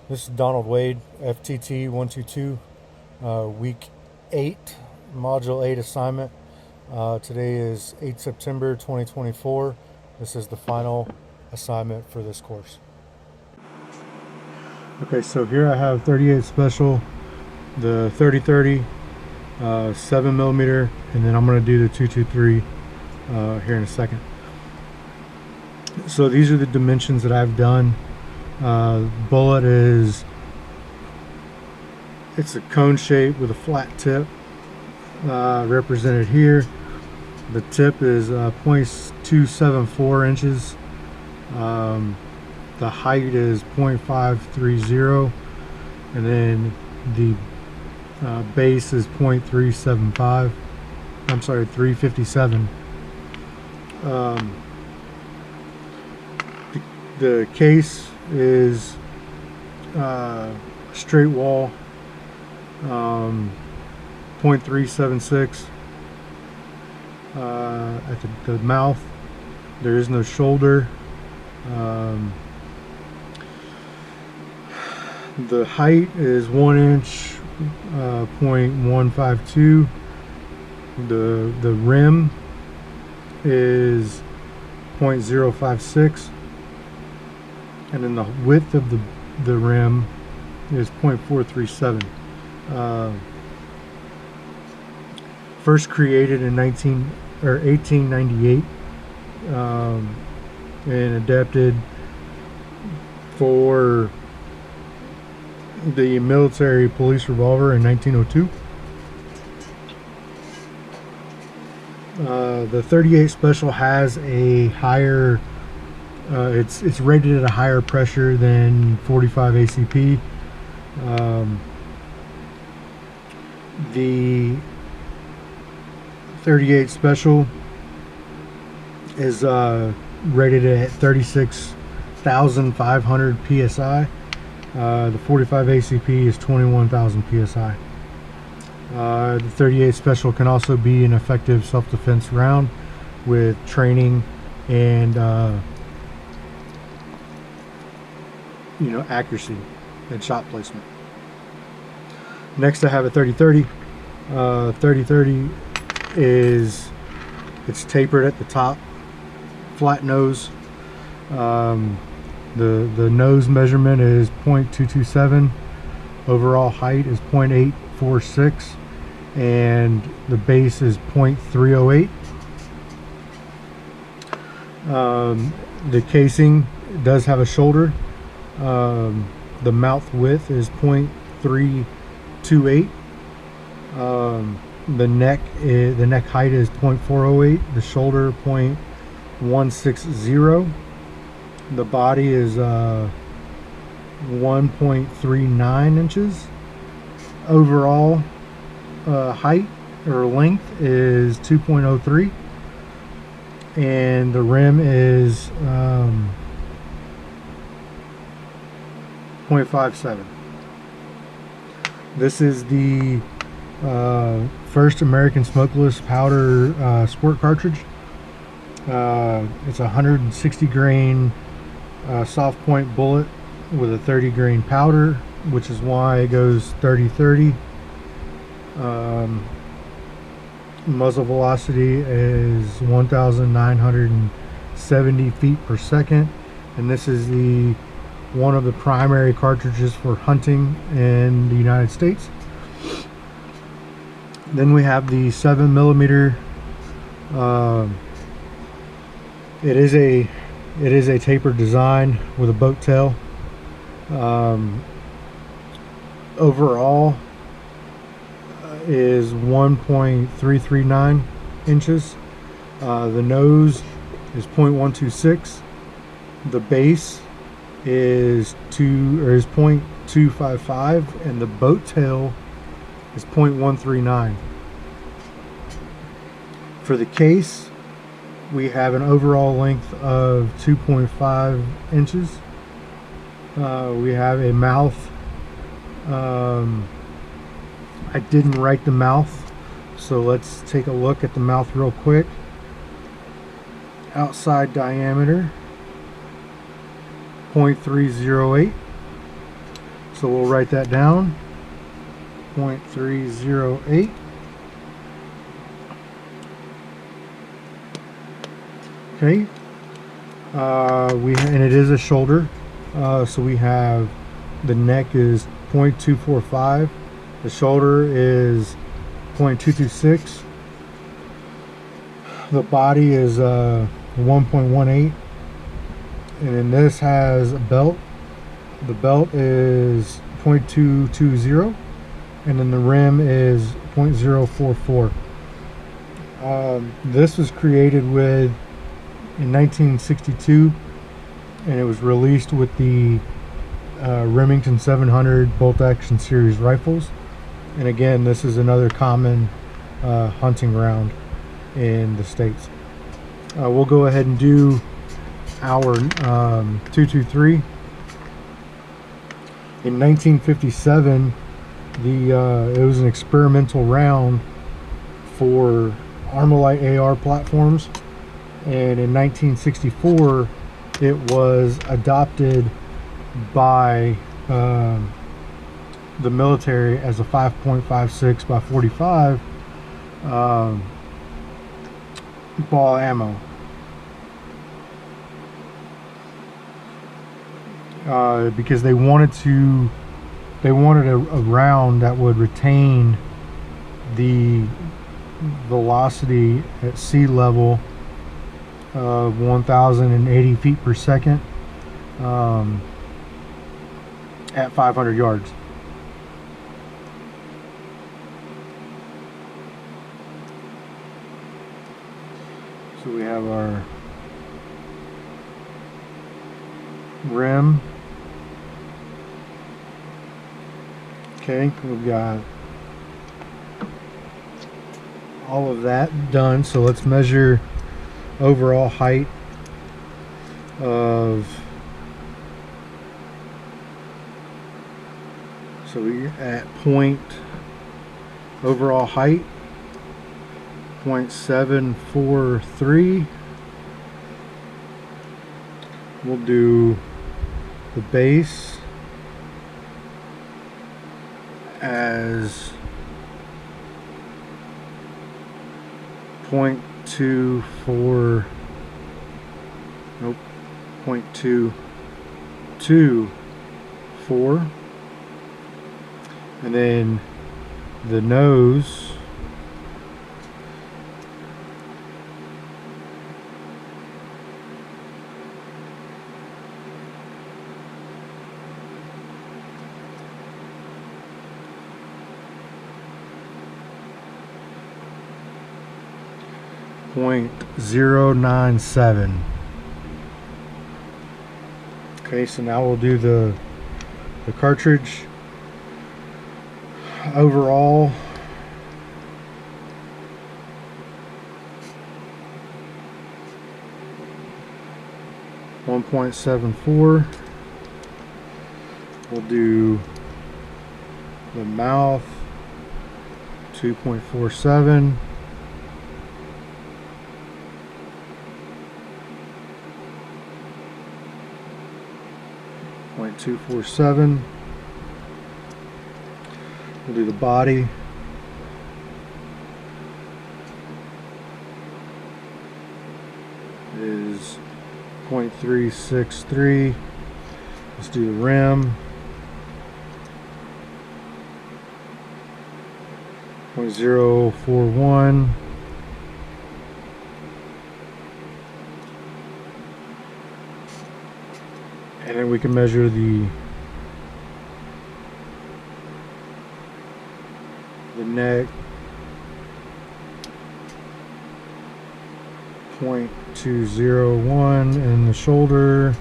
This is Donald Wade, FTT 122, week 8, module 8 assignment. Today is 8 September 2024. This is the final assignment for this course. Okay, so here I have 38 special, the 30-30, 7mm, and then I'm going to do the 223 here in a second. So these are the dimensions that I've done. Bullet it's a cone shape with a flat tip represented here. The tip is 0.274 inches. The height is 0.530, and then the base is 0.375. I'm sorry, 357. The case is straight wall, 0.376. At the mouth, there is no shoulder. The height is 1 inch, 0.152. The rim is 0.056. And then the width of the rim is 0.437. First created in 1898 and adapted for the military police revolver in 1902. The 38 Special has a higher it's rated at a higher pressure than 45 ACP. The 38 Special is rated at 36,500 PSI. The 45 ACP is 21,000 PSI. The 38 Special can also be an effective self-defense round with training and accuracy and shot placement. Next, I have a 30-30. 30-30 it's tapered at the top, flat nose. The nose measurement is 0.227. Overall height is 0.846, and the base is 0.308. The casing does have a shoulder. The mouth width is 0.328. The neck height is 0.408. The shoulder 0.160. The body is 1.39 inches. Overall height or length is 2.03, and the rim is 0.57. This is the first American smokeless powder sport cartridge. It's a 160 grain soft point bullet with a 30 grain powder, which is why it goes 30-30. Muzzle velocity is 1,970 feet per second, and this is one of the primary cartridges for hunting in the United States. Then we have the 7mm. It is a tapered design with a boat tail. Overall is 1.339 inches. The nose is 0.126. The base is 0.255, and the boat tail is 0.139. For the case, we have an overall length of 2.5 inches. We have a mouth. I didn't write the mouth, so let's take a look at the mouth real quick. Outside diameter 0.308. So we'll write that down, 0.308. Okay, and it is a shoulder, so we have the neck is 0.245, the shoulder is 0.226, the body is 1.18, and then this has a belt. The belt is 0.220, and then the rim is 0.044. This was created in 1962, and it was released with the Remington 700 bolt action series rifles. And again, this is another common hunting round in the States. We'll go ahead and do our 223. In 1957, it was an experimental round for Armalite AR platforms, and in 1964 it was adopted by the military as a 5.56 by 45 ball ammo. Because they wanted a round that would retain the velocity at sea level of 1,080 feet per second at 500 yards. So we have our rim. Okay, we've got all of that done, so let's measure overall height of, so we're at overall height 0.743. We'll do the base as 0.224, and then the nose .097. Okay, so now we'll do the cartridge. Overall, .74. We'll do the mouth, 2.47. .247. We'll do the body. Is 0.363. Let's do the rim. 0.041. And then we can measure the neck, 0.201, and the shoulder,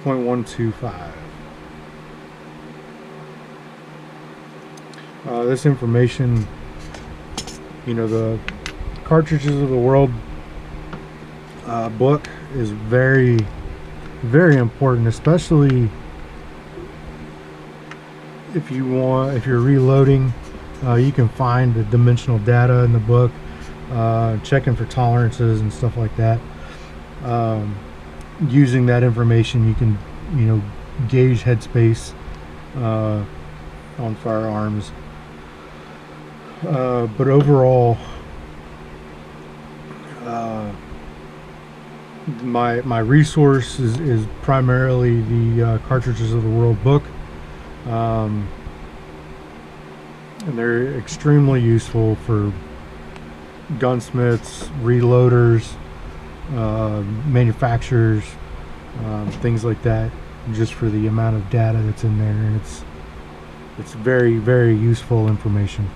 0.125. This information, you know, the Cartridges of the World book is very, very important, especially if you're reloading. You can find the dimensional data in the book, checking for tolerances and stuff like that. using that information, you can, you know, gauge headspace on firearms. But overall, my resource is primarily the Cartridges of the World book, and they're extremely useful for gunsmiths, reloaders, manufacturers, things like that, just for the amount of data that's in there, and it's very, very useful information.